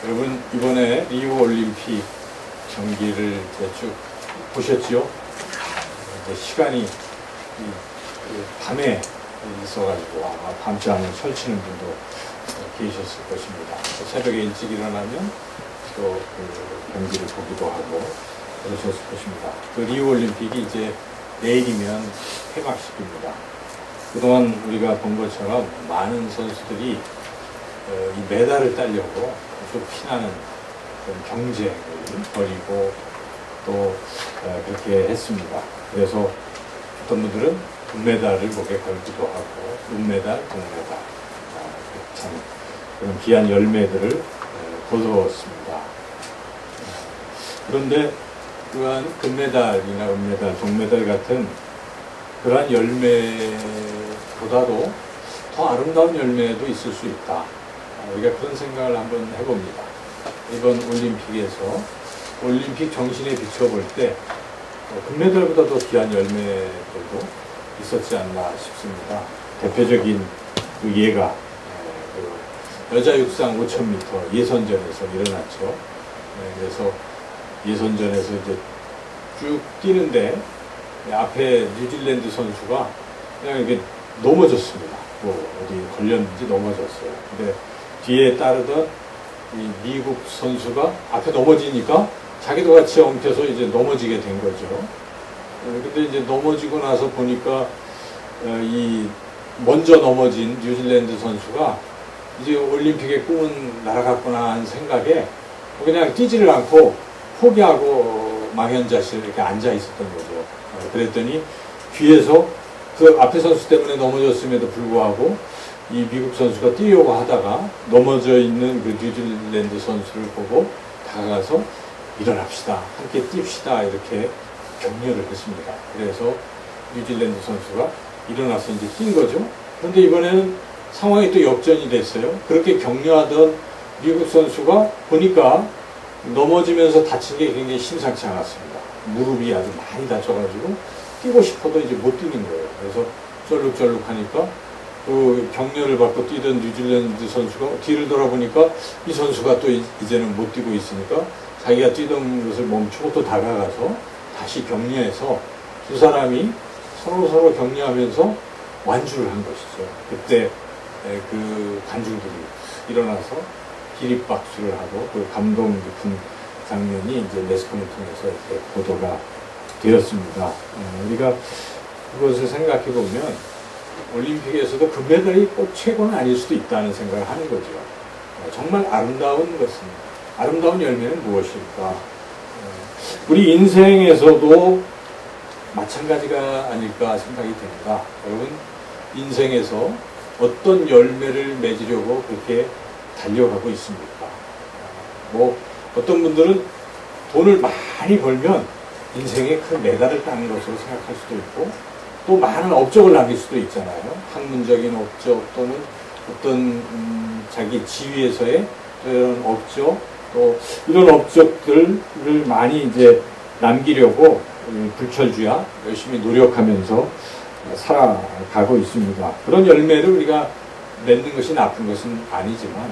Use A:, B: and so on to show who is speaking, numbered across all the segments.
A: 여러분 이번에 리우 올림픽 경기를 쭉 보셨죠? 시간이 밤에 있어가지고 밤잠을 설치는 분도 계셨을 것입니다. 새벽에 일찍 일어나면 또 그 경기를 보기도 하고 그러셨을 것입니다. 그 리우 올림픽이 이제 내일이면 폐막식입니다. 그동안 우리가 본 것처럼 많은 선수들이 이 메달을 따려고 쭉 피나는 그런 경쟁을 벌이고 또 그렇게 했습니다. 그래서 어떤 분들은 금메달을 목에 걸기도 하고 은메달, 동메달 참 그런 귀한 열매들을 거두었습니다. 그런데 그러한 금메달이나 은메달, 동메달 같은 그러한 열매보다도 더 아름다운 열매도 있을 수 있다. 우리가 그런 생각을 한번 해봅니다. 이번 올림픽에서 올림픽 정신에 비춰볼 때 금메달보다 더 귀한 열매들도 있었지 않나 싶습니다. 대표적인 그 예가 여자 육상 5000m 예선전에서 일어났죠. 그래서 예선전에서 이제 쭉 뛰는데 앞에 뉴질랜드 선수가 그냥 이렇게 넘어졌습니다. 뭐 어디 걸렸는지 넘어졌어요. 근데 뒤에 따르던 이 미국 선수가 앞에 넘어지니까 자기도 같이 엉켜서 이제 넘어지게 된 거죠. 근데 이제 넘어지고 나서 보니까 이 먼저 넘어진 뉴질랜드 선수가 이제 올림픽의 꿈은 날아갔구나 하는 생각에 그냥 뛰지를 않고 포기하고 망연자실 이렇게 앉아 있었던 거죠. 그랬더니 뒤에서 그 앞에 선수 때문에 넘어졌음에도 불구하고 이 미국 선수가 뛰려고 하다가 넘어져 있는 그 뉴질랜드 선수를 보고 다가가서 일어납시다, 함께 뜁시다 이렇게 격려를 했습니다. 그래서 뉴질랜드 선수가 일어나서 이제 뛴 거죠. 그런데 이번에는 상황이 또 역전이 됐어요. 그렇게 격려하던 미국 선수가 보니까 넘어지면서 다친 게 굉장히 심상치 않았습니다. 무릎이 아주 많이 다쳐가지고 뛰고 싶어도 이제 못 뛰는 거예요. 그래서 쩔룩쩔룩 하니까 그 격려를 받고 뛰던 뉴질랜드 선수가 뒤를 돌아보니까 이 선수가 또 이제는 못 뛰고 있으니까 자기가 뛰던 것을 멈추고 또 다가가서 다시 격려해서 두 사람이 서로 격려하면서 완주를 한 것이죠. 그때 그 관중들이 일어나서 기립박수를 하고 그 감동 깊은 장면이 이제 매스컴을 통해서 이렇게 보도가 되었습니다. 우리가 그것을 생각해 보면 올림픽에서도 금메달이 꼭 최고는 아닐 수도 있다는 생각을 하는 거죠. 정말 아름다운 것은, 아름다운 열매는 무엇일까? 우리 인생에서도 마찬가지가 아닐까 생각이 됩니다. 여러분, 인생에서 어떤 열매를 맺으려고 그렇게 달려가고 있습니까? 뭐 어떤 분들은 돈을 많이 벌면 인생에 큰 메달을 따는 것으로 생각할 수도 있고 또 많은 업적을 남길 수도 있잖아요. 학문적인 업적 또는 어떤 자기 지위에서의 이런 업적 또 이런 업적들을 많이 이제 남기려고 불철주야 열심히 노력하면서 살아가고 있습니다. 그런 열매를 우리가 맺는 것이 나쁜 것은 아니지만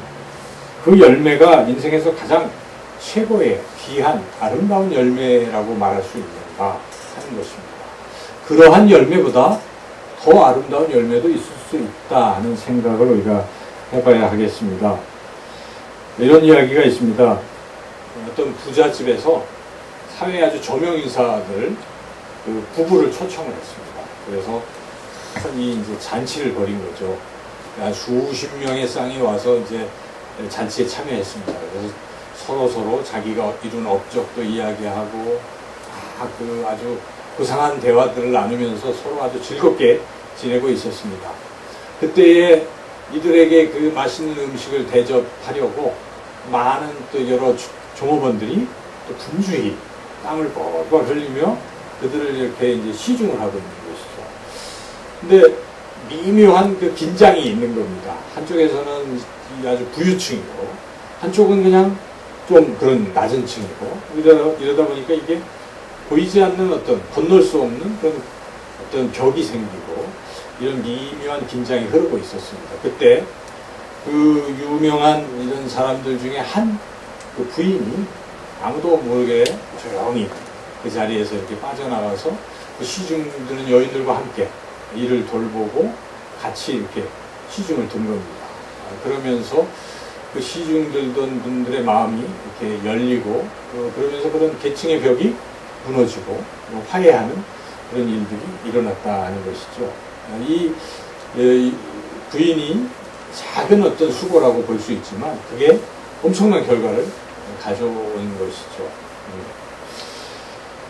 A: 그 열매가 인생에서 가장 최고의 귀한 아름다운 열매라고 말할 수 있는가 하는 것입니다. 그러한 열매보다 더 아름다운 열매도 있을 수 있다 하는 생각을 우리가 해봐야 하겠습니다. 이런 이야기가 있습니다. 어떤 부잣집에서 사회의 아주 저명인사들 그 부부를 초청을 했습니다. 그래서 이 이제 잔치를 벌인 거죠. 수십 명의 쌍이 와서 이제 잔치에 참여했습니다. 그래서 서로 자기가 이룬 업적도 이야기하고 그 아주 고상한 대화들을 나누면서 서로 아주 즐겁게 지내고 있었습니다. 그때에 이들에게 그 맛있는 음식을 대접하려고 많은 또 여러 종업원들이 또 분주히 땀을 뻘뻘 흘리며 그들을 이렇게 이제 시중을 하고 있는 것이죠. 근데 미묘한 그 긴장이 있는 겁니다. 한쪽에서는 아주 부유층이고 한쪽은 그냥 좀 그런 낮은 층이고 이러다 보니까 이게 보이지 않는 어떤 건널 수 없는 그런 어떤 벽이 생기고 이런 미묘한 긴장이 흐르고 있었습니다. 그때 그 유명한 이런 사람들 중에 한 그 부인이 아무도 모르게 조용히 그 자리에서 이렇게 빠져나가서 그 시중드는 여인들과 함께 일을 돌보고 같이 이렇게 시중을 든 겁니다. 그러면서 그 시중 들던 분들의 마음이 이렇게 열리고 그러면서 그런 계층의 벽이 무너지고 화해하는 그런 일들이 일어났다는 것이죠. 이 부인이 작은 어떤 수고라고 볼 수 있지만 그게 엄청난 결과를 가져온 것이죠.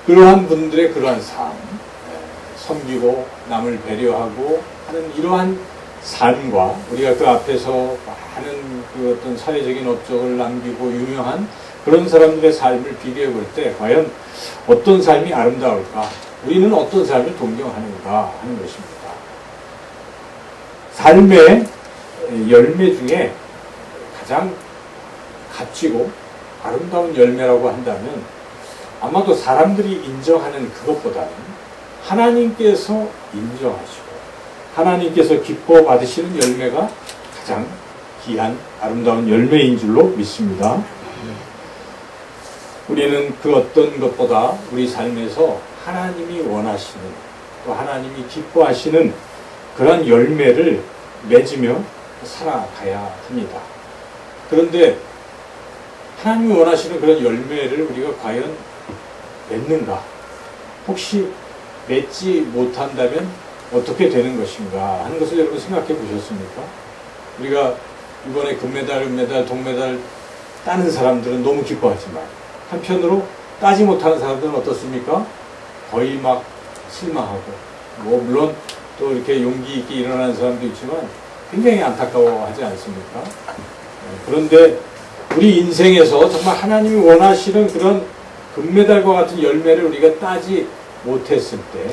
A: 그러한 분들의 그러한 삶, 섬기고 남을 배려하고 하는 이러한 삶과 우리가 그 앞에서 많은 그 어떤 사회적인 업적을 남기고 유명한 그런 사람들의 삶을 비교해 볼 때 과연 어떤 삶이 아름다울까? 우리는 어떤 삶을 동경하는가 하는 것입니다. 삶의 열매 중에 가장 값지고 아름다운 열매라고 한다면 아마도 사람들이 인정하는 그것보다는 하나님께서 인정하시고 하나님께서 기뻐 받으시는 열매가 가장 귀한 아름다운 열매인 줄로 믿습니다. 우리는 그 어떤 것보다 우리 삶에서 하나님이 원하시는 또 하나님이 기뻐하시는 그런 열매를 맺으며 살아가야 합니다. 그런데 하나님이 원하시는 그런 열매를 우리가 과연 맺는가? 혹시 맺지 못한다면 어떻게 되는 것인가 하는 것을 여러분 생각해 보셨습니까? 우리가 이번에 금메달, 은메달, 동메달 따는 사람들은 너무 기뻐하지만 한편으로 따지 못하는 사람들은 어떻습니까? 거의 막 실망하고 물론 또 이렇게 용기 있게 일어나는 사람도 있지만 굉장히 안타까워하지 않습니까? 그런데 우리 인생에서 정말 하나님이 원하시는 그런 금메달과 같은 열매를 우리가 따지 못했을 때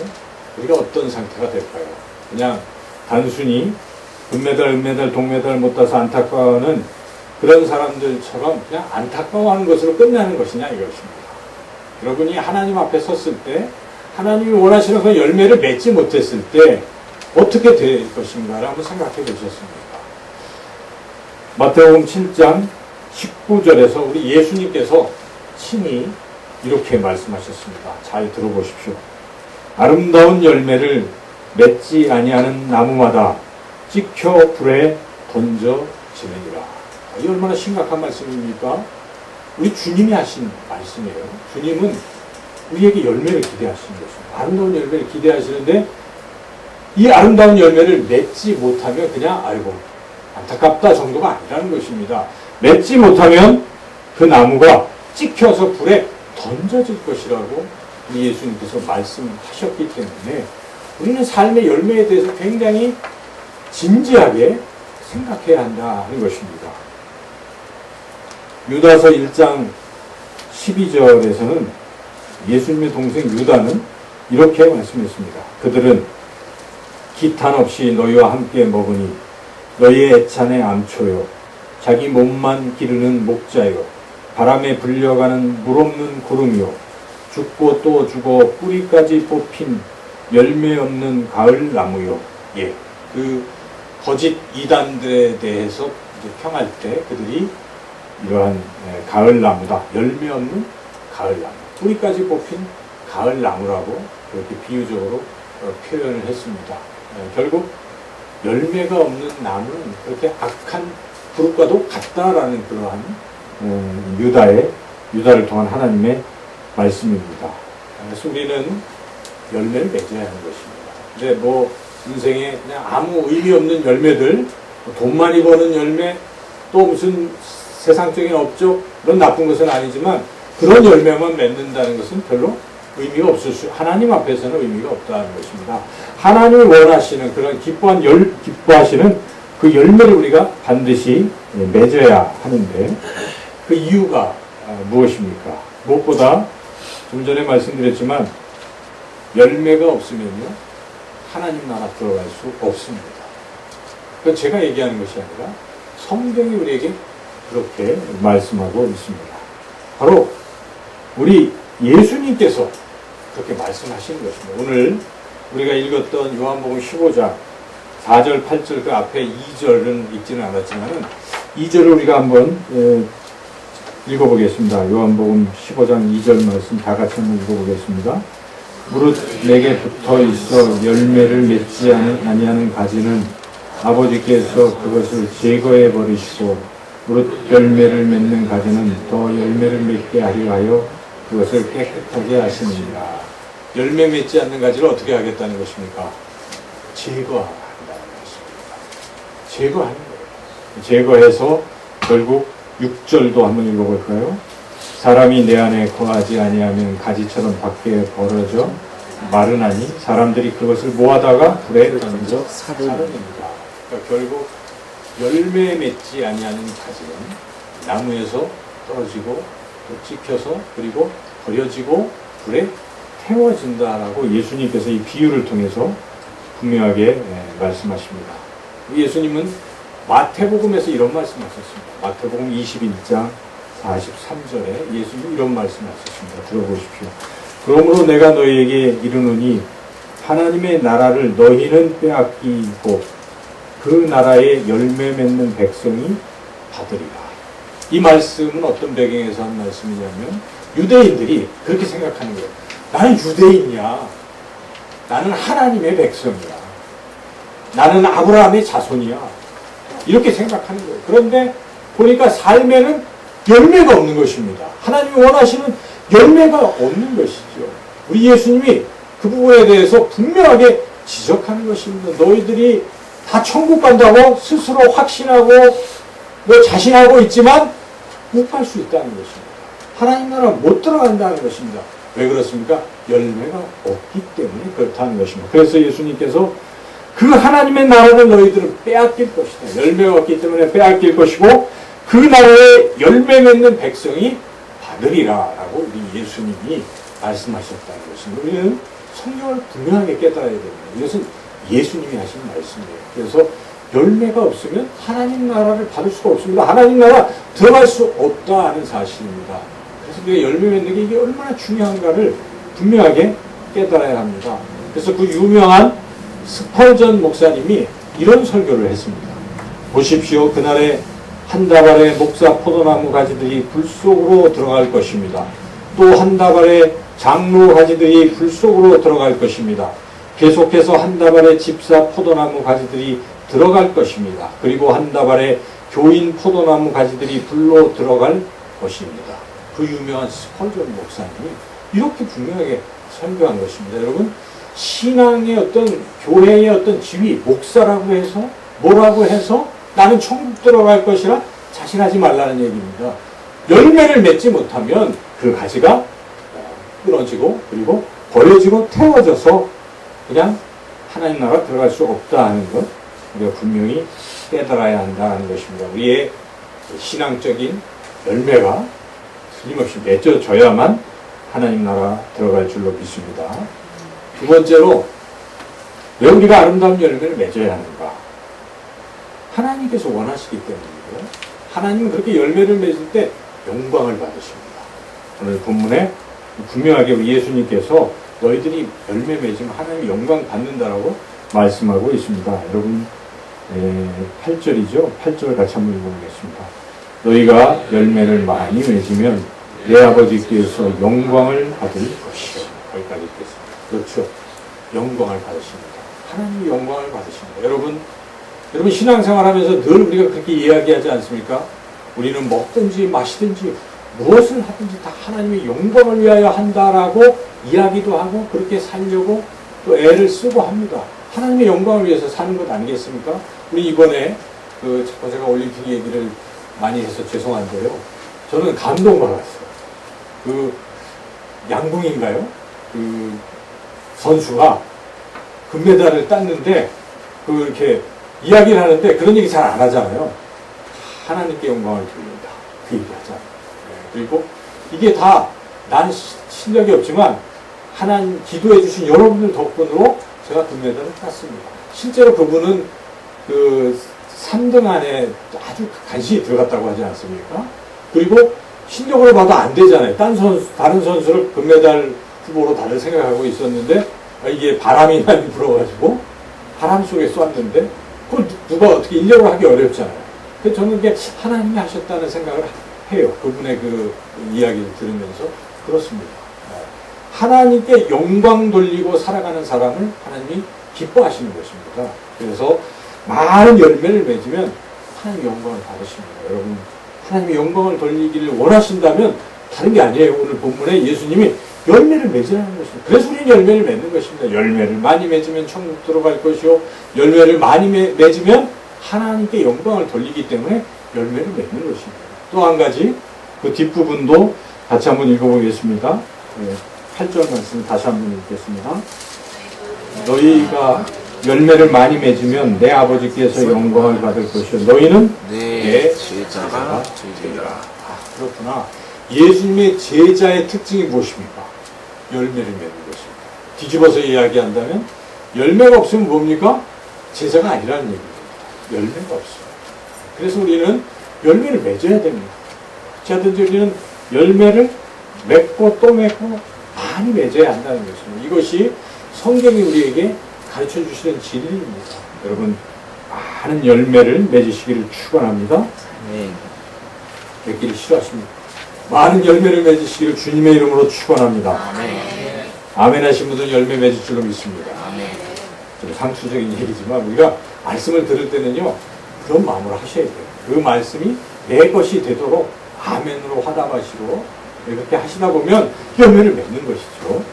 A: 우리가 어떤 상태가 될까요? 그냥 단순히 금메달, 은메달, 동메달 못 따서 안타까워하는 그런 사람들처럼 그냥 안타까워하는 것으로 끝나는 것이냐 이것입니다. 여러분이 하나님 앞에 섰을 때 하나님이 원하시는 그 열매를 맺지 못했을 때 어떻게 될 것인가를 한번 생각해 보셨습니까? 마태복음 7장 19절에서 우리 예수님께서 친히 이렇게 말씀하셨습니다. 잘 들어보십시오. 아름다운 열매를 맺지 아니하는 나무마다 찍혀 불에 던져지느니라. 이 얼마나 심각한 말씀입니까? 우리 주님이 하신 말씀이에요. 주님은 우리에게 열매를 기대하시는 것입니다. 아름다운 열매를 기대하시는데 이 아름다운 열매를 맺지 못하면 그냥 아이고 안타깝다 정도가 아니라는 것입니다. 맺지 못하면 그 나무가 찍혀서 불에 던져질 것이라고 예수님께서 말씀하셨기 때문에 우리는 삶의 열매에 대해서 굉장히 진지하게 생각해야 한다는 것입니다. 유다서 1장 12절에서는 예수님의 동생 유다는 이렇게 말씀했습니다. 그들은 기탄 없이 너희와 함께 먹으니 너희의 애찬의 암초요 자기 몸만 기르는 목자요 바람에 불려가는 물 없는 구름이요 죽고 또 죽어 뿌리까지 뽑힌 열매 없는 가을 나무요. 예, 그 거짓 이단들에 대해서 평할 때 그들이 이러한 가을 나무다. 열매 없는 가을 나무. 뿌리까지 뽑힌 가을 나무라고 그렇게 비유적으로 표현을 했습니다. 결국 열매가 없는 나무는 그렇게 악한 그룹과도 같다라는 그러한 유다를 통한 하나님의 말씀입니다. 그래서 우리는 열매를 맺어야 하는 것입니다. 근데 뭐 인생에 그냥 아무 의미 없는 열매들, 돈 많이 버는 열매, 또 무슨 세상적인 업적 그런 나쁜 것은 아니지만 그런 열매만 맺는다는 것은 별로 의미가 없을 수, 하나님 앞에서는 의미가 없다는 것입니다. 하나님을 원하시는 그런 기뻐하시는 그 열매를 우리가 반드시 맺어야 하는데 그 이유가 무엇입니까? 무엇보다 좀 전에 말씀드렸지만 열매가 없으면요 하나님 나라 들어갈 수 없습니다. 그건 제가 얘기하는 것이 아니라 성경이 우리에게 그렇게 말씀하고 있습니다. 바로 우리 예수님께서 그렇게 말씀하시는 것입니다. 오늘 우리가 읽었던 요한복음 15장 4절, 8절 그 앞에 2절은 읽지는 않았지만 2절을 우리가 한번 읽어보겠습니다. 요한복음 15장 2절 말씀 다 같이 한번 읽어보겠습니다. 무릇 내게 붙어 있어 열매를 맺지 아니하는 가지는 아버지께서 그것을 제거해 버리시고 무릇 열매를 맺는 가지는 더 열매를 맺게 하려 하여 그것을 깨끗하게 하시느니라. 열매 맺지 않는 가지를 어떻게 하겠다는 것입니까? 제거한다는 것입니다. 제거하는 거예요. 제거해서 결국 6절도 한번 읽어볼까요? 사람이 내 안에 거하지 아니하면 가지처럼 밖에 벌어져 마르나니 사람들이 그것을 모아다가 불에 던져 사르느니라. 그러니까 결국 열매 맺지 아니하는 가지는 나무에서 떨어지고 또 찍혀서 그리고 버려지고 불에 태워진다라고 예수님께서 이 비유를 통해서 분명하게 말씀하십니다. 예수님은 마태복음에서 이런 말씀하셨습니다. 마태복음 21장 43절에 예수님이 이런 말씀하셨습니다. 들어보십시오. 그러므로 내가 너희에게 이르노니 하나님의 나라를 너희는 빼앗기고 그 나라의 열매 맺는 백성이 받으리라. 이 말씀은 어떤 배경에서 한 말씀이냐면 유대인들이 그렇게 생각하는 거예요. 나는 유대인이야. 나는 하나님의 백성이야. 나는 아브라함의 자손이야. 이렇게 생각하는 거예요. 그런데 보니까 삶에는 열매가 없는 것입니다. 하나님이 원하시는 열매가 없는 것이죠. 우리 예수님이 그 부분에 대해서 분명하게 지적하는 것입니다. 너희들이 다 천국 간다고 스스로 확신하고 자신하고 있지만 못 갈 수 있다는 것입니다. 하나님 나라 못 들어간다는 것입니다. 왜 그렇습니까? 열매가 없기 때문에 그렇다는 것입니다. 그래서 예수님께서 그 하나님의 나라를 너희들은 빼앗길 것이다. 열매가 없기 때문에 빼앗길 것이고 그 나라에 열매 맺는 백성이 받으리라 라고 우리 예수님이 말씀하셨다는 것입니다. 우리는 성경을 분명하게 깨달아야 됩니다. 이것은 예수님이 하신 말씀이에요. 그래서 열매가 없으면 하나님 나라를 받을 수가 없습니다. 하나님 나라 들어갈 수 없다 하는 사실입니다. 그래서 우리가 열매 맺는 게 이게 얼마나 중요한가를 분명하게 깨달아야 합니다. 그래서 그 유명한 스펄전 목사님이 이런 설교를 했습니다. 보십시오. 그날에 한 다발의 목사 포도나무 가지들이 불 속으로 들어갈 것입니다. 또 한 다발의 장로 가지들이 불 속으로 들어갈 것입니다. 계속해서 한 다발의 집사 포도나무 가지들이 들어갈 것입니다. 그리고 한 다발의 교인 포도나무 가지들이 불로 들어갈 것입니다. 그 유명한 스펄전 목사님이 이렇게 분명하게 설교한 것입니다. 여러분, 신앙의 어떤 교회의 어떤 지위, 목사라고 해서 뭐라고 해서 나는 천국 들어갈 것이라 자신하지 말라는 얘기입니다. 열매를 맺지 못하면 그 가지가 끊어지고 그리고 버려지고 태워져서 그냥 하나님 나라 들어갈 수 없다 하는 것 우리가 분명히 깨달아야 한다는 것입니다. 우리의 신앙적인 열매가 틀림없이 맺어져야만 하나님 나라 들어갈 줄로 믿습니다. 두 번째로 왜 우리가 아름다운 열매를 맺어야 하는가? 하나님께서 원하시기 때문이고요. 하나님은 그렇게 열매를 맺을 때 영광을 받으십니다. 오늘 본문에 분명하게 우리 예수님께서 너희들이 열매 맺으면 하나님이 영광 받는다라고 말씀하고 있습니다. 여러분 8절이죠. 8절 같이 한번 읽어보겠습니다. 너희가 열매를 많이 맺으면 내 아버지께서 영광을 받을 것이요. 거기까지 읽겠습니다. 그렇죠. 영광을 받으십니다. 하나님이 영광을 받으십니다. 여러분 신앙생활 하면서 늘 우리가 그렇게 이야기하지 않습니까? 우리는 먹든지 마시든지 무엇을 하든지 다 하나님의 영광을 위하여 한다라고 이야기도 하고 그렇게 살려고 또 애를 쓰고 합니다. 하나님의 영광을 위해서 사는 것 아니겠습니까? 우리 이번에 자꾸 제가 올림픽 얘기를 많이 해서 죄송한데요. 저는 감동받았어요. 양궁인가요? 선수가 금메달을 땄는데 이렇게 이야기를 하는데 그런 얘기 잘 안 하잖아요. 하나님께 영광을 돌린다. 그 얘기 하잖아요. 그리고 이게 다 난 실력이 없지만 하나님 기도해 주신 여러분들 덕분으로 제가 금메달을 땄습니다. 실제로 그분은 3등 안에 아주 간신히 들어갔다고 하지 않습니까? 그리고 실력으로 봐도 안 되잖아요. 다른 선수를 금메달 후보로 다들 생각하고 있었는데 이게 바람이 많이 불어가지고 바람 속에 쐈는데 그걸 누가 어떻게 인력을 하기 어렵잖아요. 그래서 저는 이게 하나님이 하셨다는 생각을 해요. 그분의 그 이야기를 들으면서 그렇습니다. 하나님께 영광 돌리고 살아가는 사람을 하나님이 기뻐하시는 것입니다. 그래서 많은 열매를 맺으면 하나님의 영광을 받으십니다. 여러분, 하나님의 영광을 돌리기를 원하신다면 다른 게 아니에요. 오늘 본문에 예수님이 열매를 맺으라는 것입니다. 그래서 우리는 열매를 맺는 것입니다. 열매를 많이 맺으면 천국 들어갈 것이요, 열매를 많이 맺으면 하나님께 영광을 돌리기 때문에 열매를 맺는 것입니다. 또 한 가지, 그 뒷부분도 같이 한번 읽어보겠습니다. 8절 말씀 다시 한번 읽겠습니다. 너희가 열매를 많이 맺으면 내 아버지께서 영광을 받을 것이요 너희는 내 제자가 되리라. 그렇구나. 예수님의 제자의 특징이 무엇입니까? 열매를 맺는 것입니다. 뒤집어서 이야기한다면 열매가 없으면 뭡니까? 제자가 아니라는 얘기입니다. 열매가 없어요. 그래서 우리는 열매를 맺어야 됩니다. 어찌하든지 우리는 열매를 맺고 또 맺고 많이 맺어야 한다는 것입니다. 이것이 성경이 우리에게 가르쳐 주시는 진리입니다. 여러분, 많은 열매를 맺으시기를 축원합니다. 맺기를 싫어하십니다. 많은 열매를 맺으시기를 주님의 이름으로 축원합니다. 아멘 하신 분들은 열매 맺을 줄로 믿습니다. 좀 상투적인 얘기지만 우리가 말씀을 들을 때는요, 그런 마음으로 하셔야 돼요. 그 말씀이 내 것이 되도록 아멘으로 화답하시고 이렇게 하시다 보면 열매를 맺는 것이죠.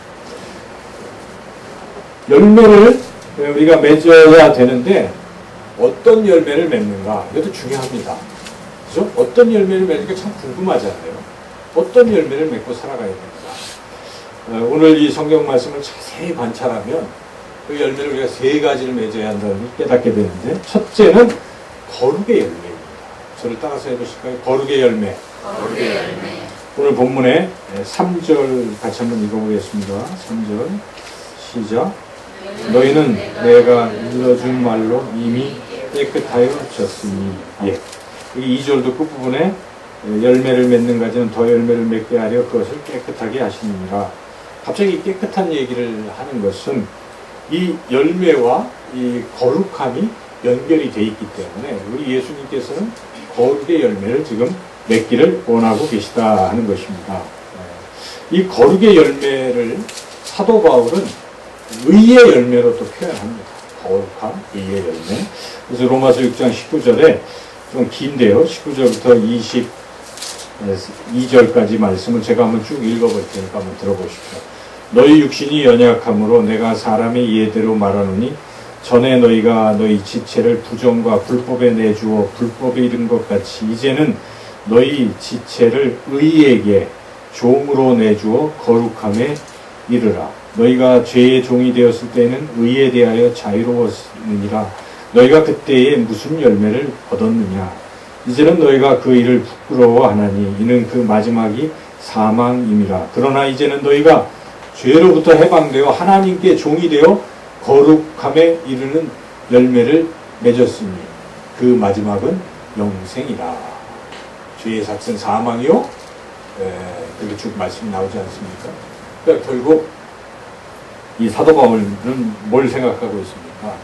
A: 열매를 우리가 맺어야 되는데 어떤 열매를 맺는가, 이것도 중요합니다. 그죠? 어떤 열매를 맺는 게 참 궁금하잖아요. 어떤 열매를 맺고 살아가야 됩니다. 오늘 이 성경 말씀을 자세히 관찰하면 그 열매를 우리가 세 가지를 맺어야 한다는 걸 깨닫게 되는데, 첫째는 거룩의 열매입니다. 저를 따라서 해보실까요? 거룩의 열매.
B: 거룩의 열매.
A: 오늘 본문에 3절 같이 한번 읽어보겠습니다. 3절 시작. 너희는 내가 일러준 말로 이미 깨끗하여졌으니. 예. 여기 2절도 끝부분에 열매를 맺는 가지는 더 열매를 맺게 하려 그것을 깨끗하게 하시느니라. 갑자기 깨끗한 얘기를 하는 것은 이 열매와 이 거룩함이 연결이 돼 있기 때문에 우리 예수님께서는 거룩의 열매를 지금 맺기를 원하고 계시다 하는 것입니다. 이 거룩의 열매를 사도 바울은 의의 열매로 또 표현합니다. 거룩함, 의의 열매. 그래서 로마서 6장 19절에 좀 긴데요. 19절부터 22절까지 말씀을 제가 한번 쭉 읽어볼 테니까 한번 들어보십시오. 너희 육신이 연약함으로 내가 사람의 예대로 말하노니 전에 너희가 너희 지체를 부정과 불법에 내주어 불법에 이른 것 같이 이제는 너희 지체를 의에게 종으로 내주어 거룩함에 이르라. 너희가 죄의 종이 되었을 때는 의에 대하여 자유로웠느니라. 너희가 그때에 무슨 열매를 얻었느냐. 이제는 너희가 그 일을 부끄러워하나니 이는 그 마지막이 사망임이라. 그러나 이제는 너희가 죄로부터 해방되어 하나님께 종이 되어 거룩함에 이르는 열매를 맺었으니 그 마지막은 영생이라. 죄의 삭은 사망이요. 그렇게 쭉 말씀이 나오지 않습니까? 그러니까 결국 이 사도 바울은 뭘 생각하고 있습니까?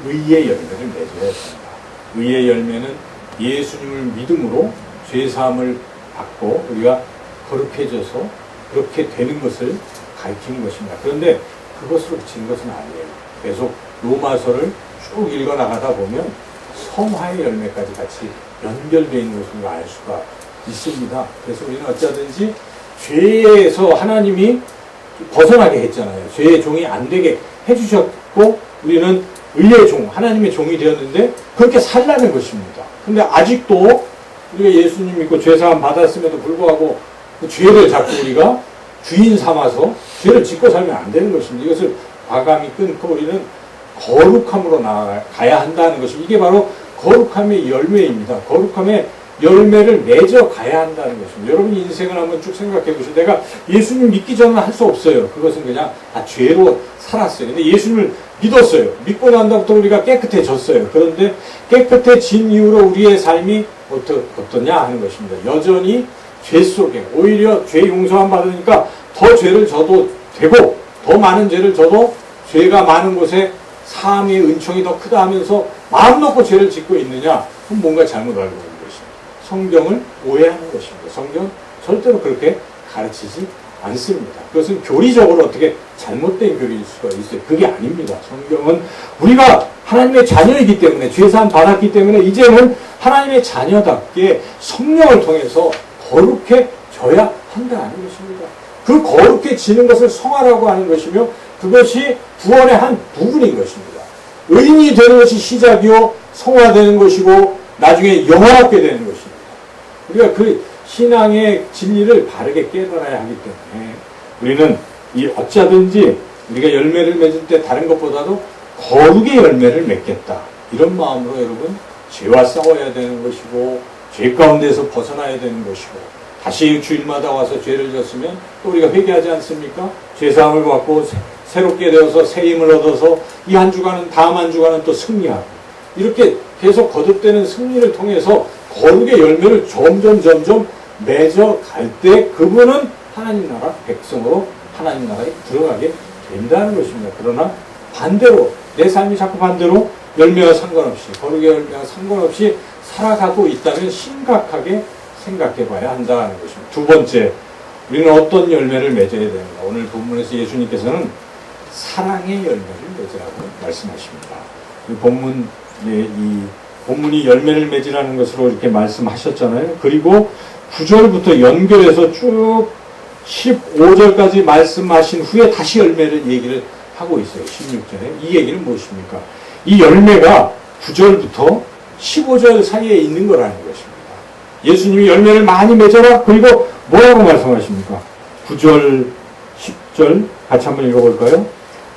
A: 의의 열매를 맺어야 됩니다. 의의 열매는 예수님을 믿음으로 죄사함을 받고 우리가 거룩해져서 그렇게 되는 것을 가르치는 것입니다. 그런데 그것으로 그치는 것은 아니에요. 계속 로마서를 쭉 읽어나가다 보면 성화의 열매까지 같이 연결되어 있는 것을 우리가 알 수가 있습니다. 그래서 우리는 어쩌든지 죄에서 하나님이 벗어나게 했잖아요. 죄의 종이 안 되게 해주셨고 우리는 의의 종, 하나님의 종이 되었는데 그렇게 살라는 것입니다. 근데 아직도 우리가 예수님 믿고 죄사함 받았음에도 불구하고 그 죄를 자꾸 우리가 주인 삼아서 죄를 짓고 살면 안 되는 것입니다. 이것을 과감히 끊고 우리는 거룩함으로 나아가야 한다는 것입니다. 이게 바로 거룩함의 열매입니다. 거룩함의 열매를 맺어 가야 한다는 것입니다. 여러분 인생을 한번 쭉 생각해 보시죠. 내가 예수님 믿기 전에는 할 수 없어요. 그것은 그냥 죄로 살았어요. 근데 예수님을 믿었어요. 믿고 난 다음부터 우리가 깨끗해졌어요. 그런데 깨끗해진 이후로 우리의 삶이 어떠냐 하는 것입니다. 여전히 죄 속에 오히려 죄 용서함 받으니까 더 죄를 져도 되고 더 많은 죄를 져도 죄가 많은 곳에 사함의 은총이 더 크다 하면서 마음 놓고 죄를 짓고 있느냐? 그럼 뭔가 잘못 알고 있는 것입니다. 성경을 오해하는 것입니다. 성경 절대로 그렇게 가르치지 않습니다. 그것은 교리적으로 어떻게 잘못된 교리일 수가 있어요. 그게 아닙니다. 성경은 우리가 하나님의 자녀이기 때문에, 죄사함 받았기 때문에 이제는 하나님의 자녀답게 성령을 통해서 거룩해져야 한다는 것입니다. 그 거룩해지는 것을 성화라고 하는 것이며 그것이 구원의 한 부분인 것입니다. 의인이 되는 것이 시작이요 성화되는 것이고 나중에 영원하게 되는 것입니다. 우리가 그 신앙의 진리를 바르게 깨달아야 하기 때문에 우리는 이 어쩌든지 우리가 열매를 맺을 때 다른 것보다도 거룩의 열매를 맺겠다. 이런 마음으로 여러분 죄와 싸워야 되는 것이고 죄 가운데서 벗어나야 되는 것이고 다시 주일마다 와서 죄를 졌으면 또 우리가 회개하지 않습니까? 죄사함을 받고 새롭게 되어서 새 힘을 얻어서 이 한 주간은 다음 한 주간은 또 승리하고 이렇게 계속 거듭되는 승리를 통해서 거룩의 열매를 점점 맺어갈 때 그분은 하나님 나라 백성으로 하나님 나라에 들어가게 된다는 것입니다. 그러나 반대로 내 삶이 자꾸 반대로 열매와 상관없이 거룩의 열매와 상관없이 살아가고 있다면 심각하게 생각해 봐야 한다는 것입니다. 두 번째, 우리는 어떤 열매를 맺어야 되는가? 오늘 본문에서 예수님께서는 사랑의 열매를 맺으라고 말씀하십니다. 이 본문이 열매를 맺으라는 것으로 이렇게 말씀하셨잖아요. 그리고 9절부터 연결해서 쭉 15절까지 말씀하신 후에 다시 열매를 얘기를 하고 있어요. 16절에. 이 얘기는 무엇입니까? 이 열매가 9절부터 15절 사이에 있는 거라는 것입니다. 예수님이 열매를 많이 맺어라. 그리고 뭐라고 말씀하십니까? 9절, 10절 같이 한번 읽어볼까요?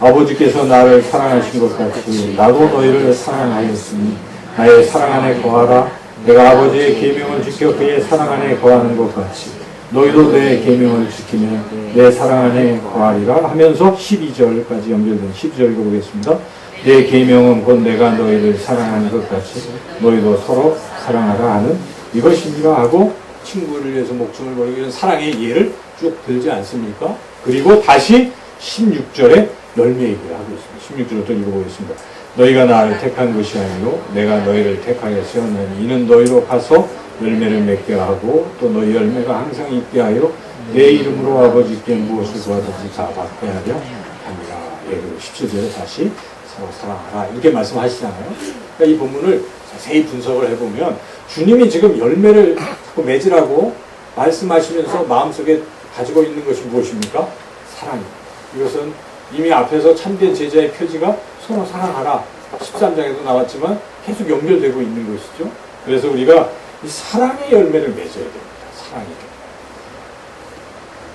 A: 아버지께서 나를 사랑하신 것 같이 나도 너희를 사랑하였으니 나의 사랑 안에 거하라. 내가 아버지의 계명을 지켜 그의 사랑 안에 거하는 것 같이 너희도 내 계명을 지키면 내 사랑 안에 거하리라 하면서 12절까지 연결된 12절 읽어보겠습니다. 내 계명은 곧 내가 너희를 사랑하는 것 같이 너희도 서로 사랑하라 하는 이것이니라 하고 친구를 위해서 목숨을 버리고 이런 사랑의 예를 쭉 들지 않습니까? 그리고 다시 16절에 열매 얘기를 하고 있습니다. 16절부터 읽어보겠습니다. 너희가 나를 택한 것이 아니요 내가 너희를 택하여 세웠나니 이는 너희로 가서 열매를 맺게 하고 또 너희 열매가 항상 있게 하여 내 이름으로 아버지께 무엇을 구하든지 다 받게 하려 합니다. 예, 그리고 17절에 다시 서로 사랑하라 이렇게 말씀하시잖아요. 그러니까 이 본문을 자세히 분석을 해보면 주님이 지금 열매를 자꾸 맺으라고 말씀하시면서 마음속에 가지고 있는 것이 무엇입니까? 사랑입니다. 이것은 이미 앞에서 참된 제자의 표지가 서로 사랑하라 13장에도 나왔지만 계속 연결되고 있는 것이죠. 그래서 우리가 이 사랑의 열매를 맺어야 됩니다. 사랑의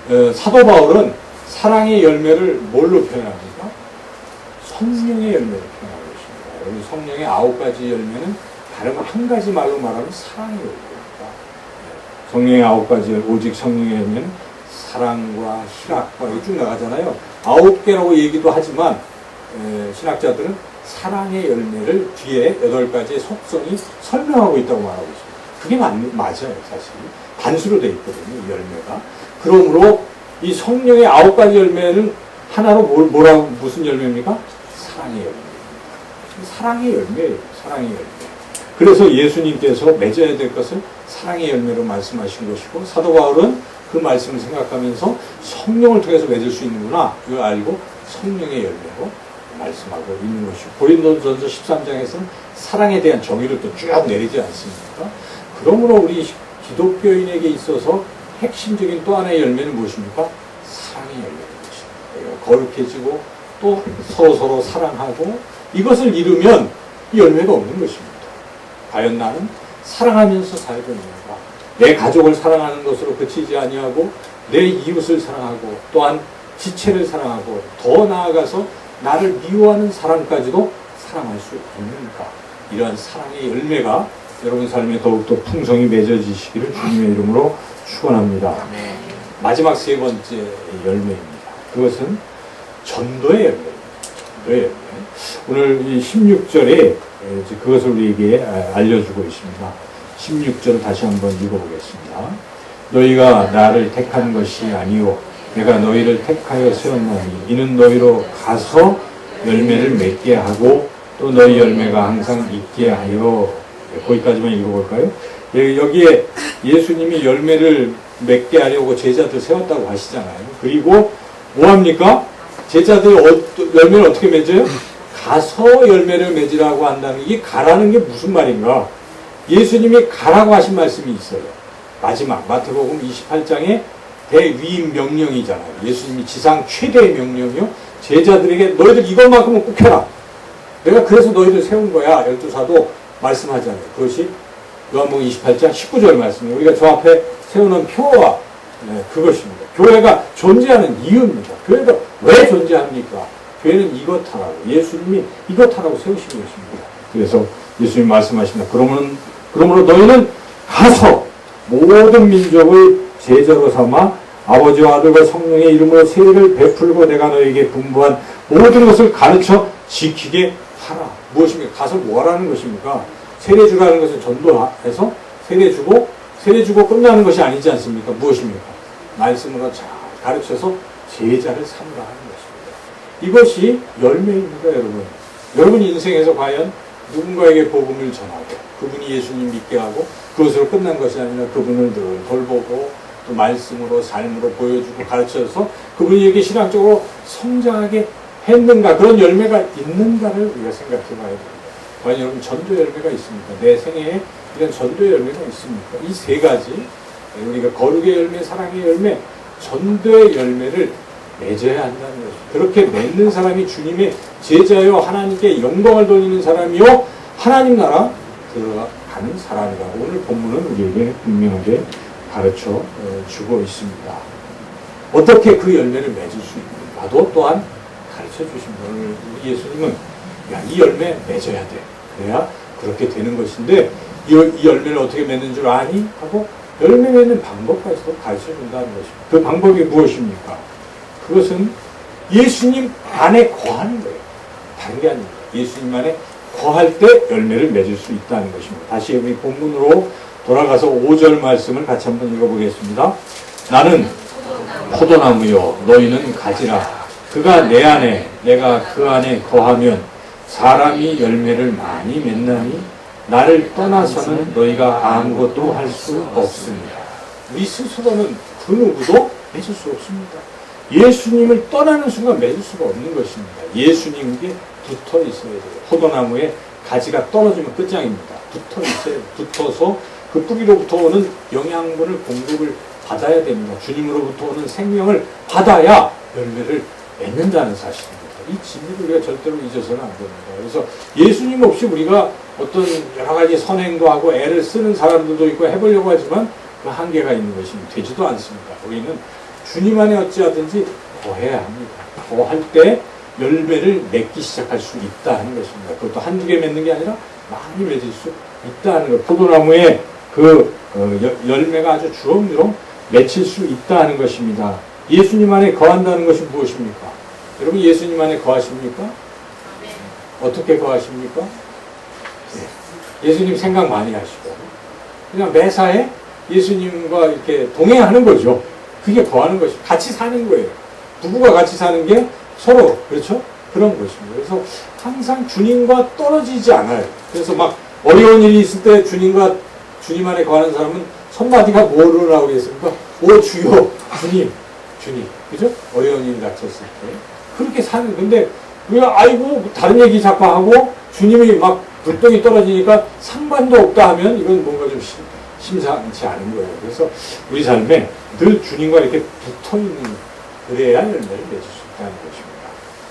A: 열매. 사도 바울은 사랑의 열매를 뭘로 표현합니까? 성령의 열매를 표현하고 있습니다. 여러분 성령의 9가지 열매는 다른 한 가지 말로 말하면 사랑의 열매입니다. 성령의 9가지 오직 성령의 열매는 사랑과 희락과 이렇게 쭉 나가잖아요. 9개라고 얘기도 하지만 신학자들은 사랑의 열매를 뒤에 8가지의 속성이 설명하고 있다고 말하고 있습니다. 그게 맞아요, 사실. 단수로 되어 있거든요, 이 열매가. 그러므로 이 성령의 9가지 열매는 하나로 무슨 열매입니까? 사랑의 열매입니다. 사랑의 열매예요, 사랑의 열매. 그래서 예수님께서 맺어야 될 것을 사랑의 열매로 말씀하신 것이고, 사도 바울은 그 말씀을 생각하면서 성령을 통해서 맺을 수 있는구나, 이걸 알고 성령의 열매로 말씀하고 있는 것이고, 고린도전서 13장에서는 사랑에 대한 정의를 또 쭉 내리지 않습니까? 그러므로 우리 기독교인에게 있어서 핵심적인 또 하나의 열매는 무엇입니까? 사랑의 열매인 것입니다. 거룩해지고 또 서로 사랑하고 이것을 이루면 이 열매가 없는 것입니다. 과연 나는 사랑하면서 살고 있는가? 내 가족을 사랑하는 것으로 그치지 아니하고 내 이웃을 사랑하고 또한 지체를 사랑하고 더 나아가서 나를 미워하는 사람까지도 사랑할 수 있는가? 이러한 사랑의 열매가 여러분 삶에 더욱더 풍성히 맺어지시기를 주님의 이름으로 축원합니다. 마지막 세 번째 열매입니다. 그것은 전도의 열매입니다. 전도의 열매. 오늘 이 16절에 그것을 우리에게 알려주고 있습니다. 16절을 다시 한번 읽어보겠습니다. 너희가 나를 택한 것이 아니오 내가 너희를 택하여 세웠나니 이는 너희로 가서 열매를 맺게 하고 또 너희 열매가 항상 있게 하여 거기까지만 읽어볼까요? 여기에 예수님이 열매를 맺게 하려고 제자들 세웠다고 하시잖아요. 그리고 뭐합니까? 제자들이 열매를 어떻게 맺어요? 가서 열매를 맺으라고 한다는, 이게 가라는 게 무슨 말인가? 예수님이 가라고 하신 말씀이 있어요. 마지막 마태복음 28장에 대위임 명령이잖아요. 예수님이 지상 최대의 명령이요. 제자들에게 너희들 이것만큼은 꼭 해라. 내가 그래서 너희들 세운 거야. 12사도 말씀하잖아요. 그것이 요한복음 28장 19절 말씀이에요. 우리가 저 앞에 세우는 표와 그것입니다. 교회가 존재하는 이유입니다. 교회가 왜 존재합니까? 교회는 이것 하라고, 예수님이 이것 하라고 세우신 것입니다. 그래서 예수님이 말씀하십니다. 그러므로 너희는 가서 모든 민족을 제자로 삼아 아버지와 아들과 성령의 이름으로 세례를 베풀고 내가 너에게 분부한 모든 것을 가르쳐 지키게 하라. 무엇입니까? 가서 뭐 하라는 것입니까? 세례 주라는 것은 전도해서 세례 주고 끝나는 것이 아니지 않습니까? 무엇입니까? 말씀으로 잘 가르쳐서 제자를 삼으라 하는 것입니다. 이것이 열매입니다, 여러분. 여러분 인생에서 과연 누군가에게 복음을 전하고 그분이 예수님 믿게 하고 그것으로 끝난 것이 아니라 그분을 늘 돌보고 또 말씀으로 삶으로 보여주고 가르쳐서 그분에게 신앙적으로 성장하게 했는가, 그런 열매가 있는가를 우리가 생각해 봐야 됩니다. 과연 여러분 전도 열매가 있습니까? 내 생애에 이런 전도 열매가 있습니까? 이 세 가지, 우리가 거룩의 열매, 사랑의 열매, 전도의 열매를 맺어야 한다는 것입니다. 그렇게 맺는 사람이 주님의 제자요, 하나님께 영광을 돌리는 사람이요, 하나님 나라 들어가는 사람이라고 오늘 본문은 우리에게 분명하게 가르쳐 주고 있습니다. 어떻게 그 열매를 맺을 수 있는가도 또한 가르쳐 주십니다. 오늘 우리 예수님은 이 열매 맺어야 돼. 그래야 그렇게 되는 것인데 이 열매를 어떻게 맺는 줄 아니? 하고 열매 맺는 방법까지도 가르쳐 준다는 것입니다. 그 방법이 무엇입니까? 그것은 예수님 안에 거하는 거예요. 다른 게 아닙니다. 예수님 안에 거할 때 열매를 맺을 수 있다는 것입니다. 다시 우리 본문으로 돌아가서 5절 말씀을 같이 한번 읽어보겠습니다. 나는 포도나무요 너희는 가지라. 그가 내 안에 내가 그 안에 거하면 사람이 열매를 많이 맺나니 나를 떠나서는 너희가 아무것도 할 수 없습니다. 우리 스스로는 그 누구도 맺을 수 없습니다. 예수님을 떠나는 순간 맺을 수가 없는 것입니다. 예수님께 붙어 있어야 돼요. 포도나무에 가지가 떨어지면 끝장입니다. 붙어 있어야 돼요. 붙어서 그 뿌리로부터 오는 영양분을 공급을 받아야 됩니다. 주님으로부터 오는 생명을 받아야 열매를 맺는다는 사실입니다. 이 진리를 우리가 절대로 잊어서는 안 됩니다. 그래서 예수님 없이 우리가 어떤 여러 가지 선행도 하고 애를 쓰는 사람들도 있고 해보려고 하지만 그 한계가 있는 것이 되지도 않습니다. 우리는 주님 안에 어찌하든지 거해야 합니다. 거할 때 열매를 맺기 시작할 수 있다는 것입니다. 그것도 한두 개 맺는 게 아니라 많이 맺을 수 있다는 것. 포도나무에 그 열매가 아주 주렁주렁 맺힐 수 있다는 것입니다. 예수님 안에 거한다는 것이 무엇입니까? 여러분 예수님 안에 거하십니까? 어떻게 거하십니까? 네. 예수님 생각 많이 하시고 그냥 매사에 예수님과 이렇게 동행하는 거죠. 그게 거하는 것이 같이 사는 거예요. 부부가 같이 사는 게 서로 그렇죠? 그런 것입니다. 그래서 항상 주님과 떨어지지 않아요. 그래서 막 어려운 일이 있을 때 주님 안에 거하는 사람은 첫마디가 뭐로 나오겠습니까? 오 주여 주님 그죠? 어려운 일이 닥쳤을 때 그렇게 사는 근데 우리가 아이고 다른 얘기 자꾸 하고 주님이 막 불똥이 떨어지니까 상관도 없다 하면 이건 뭔가 좀 심상치 않은 거예요. 그래서 우리 삶에 늘 주님과 이렇게 붙어있는 그래야 열매를 맺을 수 있다는 것입니다.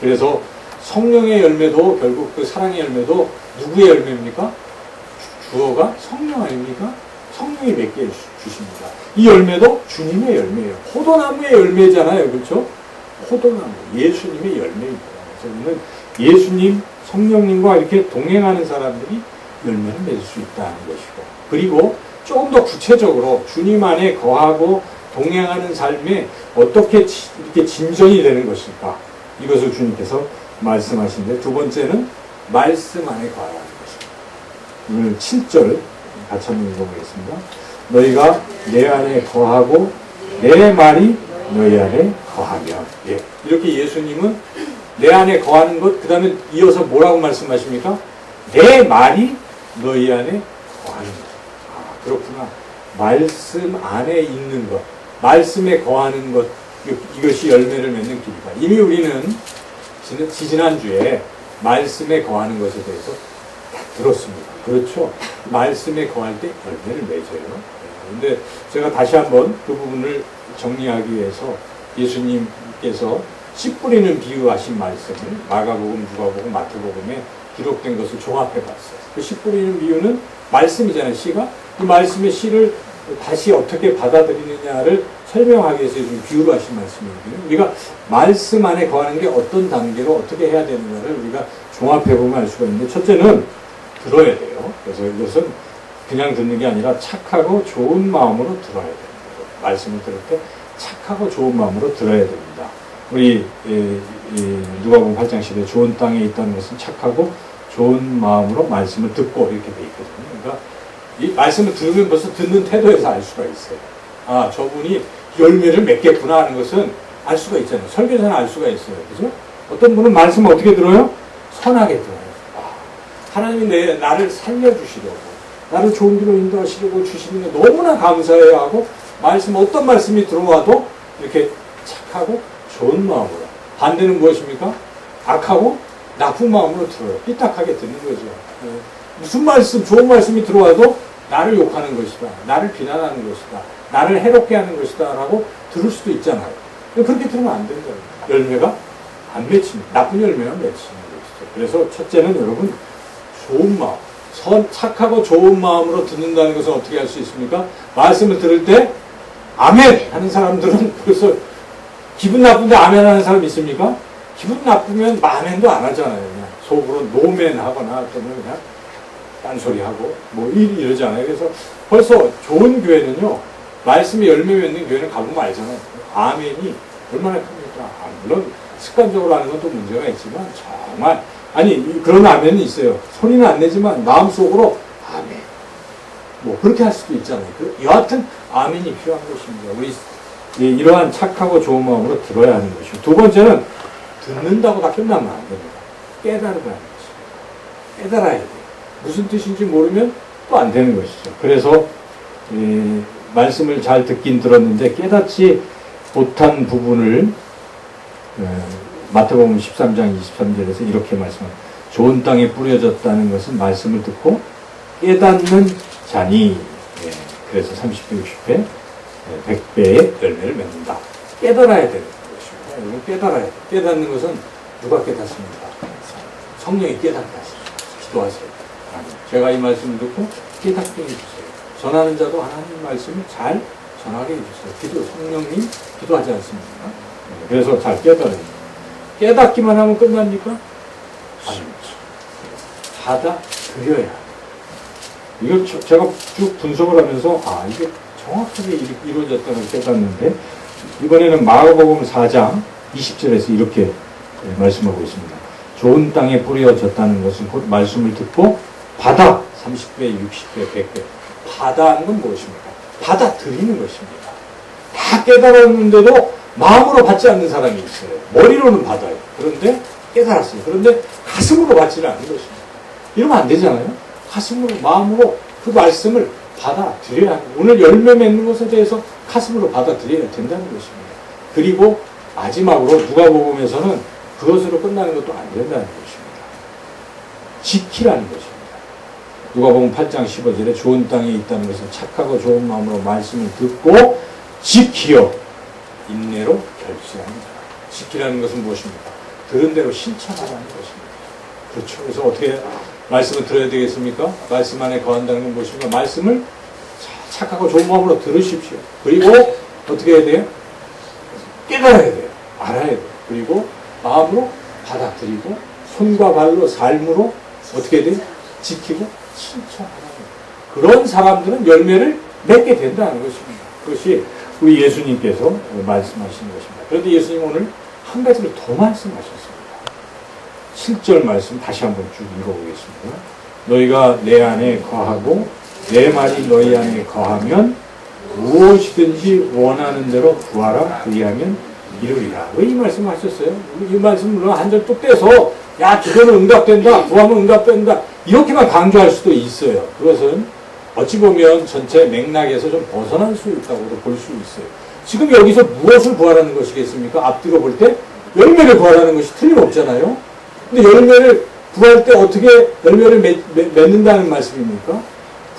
A: 그래서 성령의 열매도 결국 그 사랑의 열매도 누구의 열매입니까? 주어가 성령 아닙니까? 성령이 맺게 주십니다. 이 열매도 주님의 열매예요. 포도나무의 열매잖아요. 그렇죠? 포도나무, 예수님의 열매입니다. 그래서 우리는 예수님, 성령님과 이렇게 동행하는 사람들이 열매를 맺을 수 있다는 것이고 그리고 조금 더 구체적으로 주님 안에 거하고 동행하는 삶에 어떻게 이렇게 진전이 되는 것일까? 이것을 주님께서 말씀하시는데 두 번째는 말씀 안에 거하라는 것입니다. 오늘 7절 같이 한번 읽어보겠습니다. 너희가 내 안에 거하고 내 말이 너희 안에 거하면 예. 이렇게 예수님은 내 안에 거하는 것 그 다음에 이어서 뭐라고 말씀하십니까? 내 말이 너희 안에 거하는 것. 그렇구나. 말씀 안에 있는 것, 말씀에 거하는 것, 이것이 열매를 맺는 길이다. 이미 우리는 지지난주에 말씀에 거하는 것에 대해서 다 들었습니다. 그렇죠? 말씀에 거할 때 열매를 맺어요. 근데 제가 다시 한번 그 부분을 정리하기 위해서 예수님께서 씨 뿌리는 비유하신 말씀을 마가복음, 누가복음, 마태복음에 기록된 것을 종합해 봤어요. 그 씨 뿌리는 비유는 말씀이잖아요. 씨가. 이 말씀의 씨를 다시 어떻게 받아들이느냐를 설명하기 위해서 좀 비유로 하신 말씀이거든요. 우리가 말씀 안에 거하는 게 어떤 단계로 어떻게 해야 되는가를 우리가 종합해 보면 알 수가 있는데, 첫째는 들어야 돼요. 그래서 이것은 그냥 듣는 게 아니라 착하고 좋은 마음으로 들어야 됩니다. 말씀을 들을 때 착하고 좋은 마음으로 들어야 됩니다. 우리 누가복음 8장 10에 좋은 땅에 있다는 것은 착하고 좋은 마음으로 말씀을 듣고 이렇게 돼 있거든요. 그러니까 이 말씀을 들으면 벌써 듣는 태도에서 알 수가 있어요. 아, 저분이 열매를 맺겠구나 하는 것은 알 수가 있잖아요. 설교에서는 알 수가 있어요. 그죠? 어떤 분은 말씀을 어떻게 들어요? 선하게 들어요. 아, 하나님이 나를 살려주시려고, 나를 좋은 길로 인도하시려고 주시는 게 너무나 감사해야 하고, 어떤 말씀이 들어와도 이렇게 착하고 좋은 마음으로. 반대는 무엇입니까? 악하고 나쁜 마음으로 들어요. 삐딱하게 듣는 거죠. 무슨 말씀, 좋은 말씀이 들어와도 나를 욕하는 것이다, 나를 비난하는 것이다, 나를 해롭게 하는 것이다 라고 들을 수도 있잖아요. 그렇게 들으면 안 된다는 거예요. 열매가 안 맺힙니다. 나쁜 열매만 맺히는 것이죠. 그래서 첫째는 여러분, 좋은 마음, 착하고 좋은 마음으로 듣는다는 것은 어떻게 할 수 있습니까? 말씀을 들을 때 아멘 하는 사람들은 그래서 기분 나쁜데 아멘 하는 사람 있습니까? 기분 나쁘면 아멘도 안 하잖아요. 그냥 속으로 노멘 하거나 또는 그냥 딴소리하고 뭐 이러잖아요. 그래서 벌써 좋은 교회는요, 말씀이 열매 맺는 교회는 가보면 알잖아요. 아멘이 얼마나 큽니까? 물론 습관적으로 하는 건 또 문제가 있지만 정말, 아니 그런 아멘은 있어요. 소리는 안 내지만 마음속으로 아멘 뭐 그렇게 할 수도 있잖아요. 여하튼 아멘이 필요한 것입니다. 우리 이러한 착하고 좋은 마음으로 들어야 하는 것이고, 두 번째는 듣는다고 다 끝나면 안 됩니다. 깨달으라는 것입니다. 깨달아야 돼요. 무슨 뜻인지 모르면 또 안 되는 것이죠. 그래서 말씀을 잘 듣긴 들었는데 깨닫지 못한 부분을 마태복음 13장 23절에서 이렇게 말씀합니다. 좋은 땅에 뿌려졌다는 것은 말씀을 듣고 깨닫는 자니, 그래서 30배, 60배, 100배의 열매를 맺는다. 깨달아야 되는 것입니다. 깨달아야 돼요. 깨닫는 것은 누가 깨닫습니까? 성령이 깨닫게 하십시오. 기도하세요. 제가 이 말씀을 듣고 깨닫게 해주세요. 전하는 자도 하나님 말씀을 잘 전하게 해주세요. 성령님 기도하지 않습니까? 그래서 잘 깨달아요. 깨닫기만 하면 끝납니까? 아닙니다. 받아들여야 해요. 이걸 제가 쭉 분석을 하면서 이게 정확하게 이루어졌다는 걸 깨닫는데, 이번에는 마가복음 4장 20절에서 이렇게 말씀하고 있습니다. 좋은 땅에 뿌려졌다는 것은 곧 말씀을 듣고 받아 30배, 60배, 100배. 받아는 건 무엇입니까? 받아들이는 것입니다. 다 깨달았는데도 마음으로 받지 않는 사람이 있어요. 머리로는 받아요. 그런데 깨달았어요. 그런데 가슴으로 받지는 않는 것입니다. 이러면 안 되잖아요. 가슴으로, 마음으로 그 말씀을 받아들여야 합니다. 오늘 열매 맺는 것에 대해서 가슴으로 받아들여야 된다는 것입니다. 그리고 마지막으로 누가복음에서는 그것으로 끝나는 것도 안 된다는 것입니다. 지키라는 것입니다. 누가복음 8장 15절에 좋은 땅에 있다는 것은 착하고 좋은 마음으로 말씀을 듣고 지키어 인내로 결실합니다. 지키라는 것은 무엇입니까? 들은 대로 실천하라는 것입니다. 그렇죠. 그래서 어떻게 말씀을 들어야 되겠습니까? 말씀 안에 거한다는 건 무엇입니까? 말씀을 착하고 좋은 마음으로 들으십시오. 그리고 어떻게 해야 돼요? 깨달아야 돼요. 알아야 돼요. 그리고 마음으로 받아들이고 손과 발로 삶으로 어떻게 해야 돼요? 지키고 실천하는 그런 사람들은 열매를 맺게 된다는 것입니다. 그것이 우리 예수님께서 말씀하시는 것입니다. 그런데 예수님 오늘 한 가지를 더 말씀하셨습니다. 7절 말씀 다시 한번 쭉 읽어보겠습니다. 너희가 내 안에 거하고 내 말이 너희 안에 거하면 무엇이든지 원하는 대로 구하라. 그리하면 이루리라. 왜 이 말씀을 하셨어요? 이 말씀 물론 한 절 또 떼서 기도는 응답된다, 구하면 응답된다 이렇게만 강조할 수도 있어요. 그것은 어찌 보면 전체 맥락에서 좀 벗어날 수 있다고도 볼 수 있어요. 지금 여기서 무엇을 구하라는 것이겠습니까? 앞뒤로 볼 때 열매를 구하라는 것이 틀림없잖아요. 근데 열매를 구할 때 어떻게 열매를 맺는다는 말씀입니까?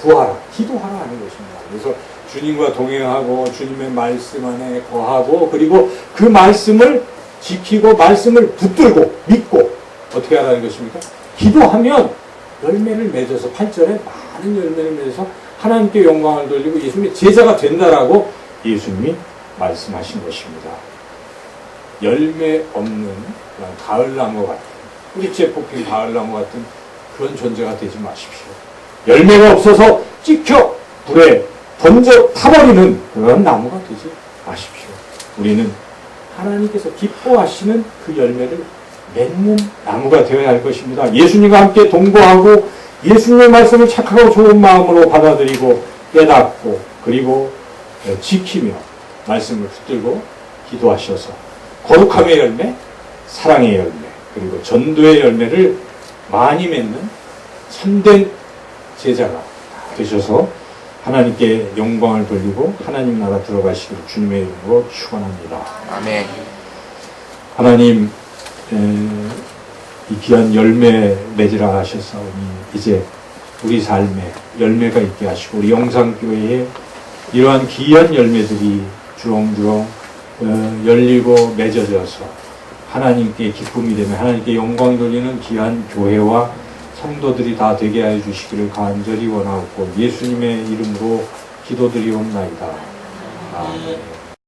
A: 구하라, 기도하라 하는 것입니다. 그래서 주님과 동행하고 주님의 말씀 안에 거하고 그리고 그 말씀을 지키고 말씀을 붙들고 믿고 어떻게 하라는 것입니까? 기도하면 열매를 맺어서 8절에 많은 열매를 맺어서 하나님께 영광을 돌리고 예수님의 제자가 된다라고 예수님이 말씀하신 것입니다. 열매 없는 그런 가을나무 같은 뿌리째 뽑힌 가을나무 같은 그런 존재가 되지 마십시오. 열매가 없어서 찍혀 불에 던져 타버리는 그런 나무가 되지 마십시오. 우리는 하나님께서 기뻐하시는 그 열매를 맺는 나무가 되어야 할 것입니다. 예수님과 함께 동거하고 예수님의 말씀을 착하고 좋은 마음으로 받아들이고 깨닫고 그리고 지키며 말씀을 붙들고 기도하셔서 거룩함의 열매, 사랑의 열매, 그리고 전도의 열매를 많이 맺는 참된 제자가 되셔서 하나님께 영광을 돌리고 하나님 나라 들어가시기를 주님의 이름으로 축원합니다.
B: 아멘.
A: 하나님 이 귀한 열매 맺으라 하셨사오니 이제 우리 삶에 열매가 있게 하시고 우리 영상교회에 이러한 귀한 열매들이 주렁주렁 열리고 맺어져서 하나님께 기쁨이 되며 하나님께 영광 돌리는 귀한 교회와 성도들이 다 되게 하여 주시기를 간절히 원하옵고 예수님의 이름으로 기도드리옵나이다. 아멘.